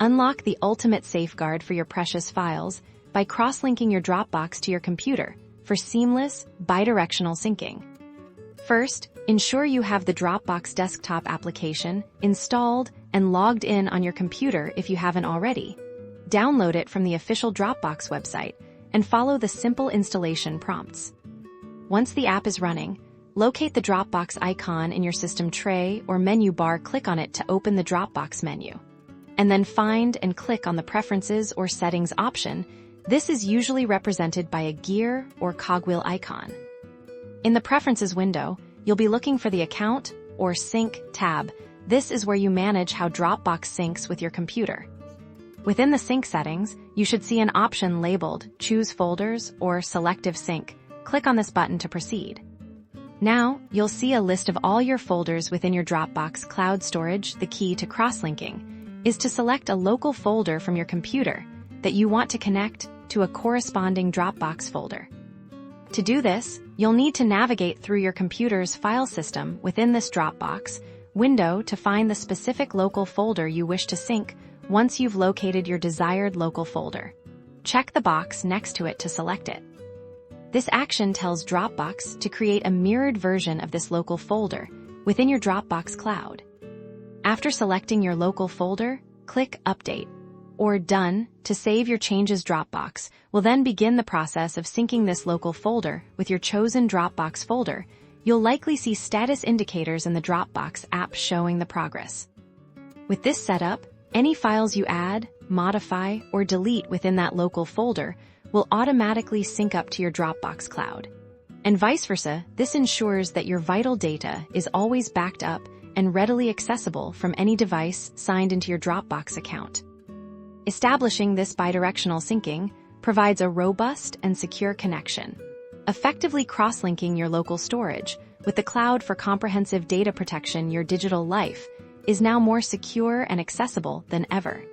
Unlock the ultimate safeguard for your precious files by cross-linking your Dropbox to your computer for seamless, bidirectional syncing. First, ensure you have the Dropbox desktop application installed and logged in on your computer if you haven't already. Download it from the official Dropbox website and follow the simple installation prompts. Once the app is running, locate the Dropbox icon in your system tray or menu bar, click on it to open the Dropbox menu. And then find and click on the Preferences or Settings option. This is usually represented by a gear or cogwheel icon. In the Preferences window, you'll be looking for the Account or Sync tab. This is where you manage how Dropbox syncs with your computer. Within the sync settings, you should see an option labeled Choose Folders or Selective Sync. Click on this button to proceed. Now, you'll see a list of all your folders within your Dropbox cloud storage. The key to cross-linking is to select a local folder from your computer that you want to connect to a corresponding Dropbox folder. To do this, you'll need to navigate through your computer's file system within this Dropbox window to find the specific local folder you wish to sync. Once you've located your desired local folder, check the box next to it to select it. This action tells Dropbox to create a mirrored version of this local folder within your Dropbox cloud. After selecting your local folder, click Update or Done to save your changes. Dropbox will then begin the process of syncing this local folder with your chosen Dropbox folder. You'll likely see status indicators in the Dropbox app showing the progress. With this setup, any files you add, modify, or delete within that local folder will automatically sync up to your Dropbox cloud. And vice versa, this ensures that your vital data is always backed up and readily accessible from any device signed into your Dropbox account. Establishing this bidirectional syncing provides a robust and secure connection, effectively cross-linking your local storage with the cloud for comprehensive data protection. Your digital life is now more secure and accessible than ever.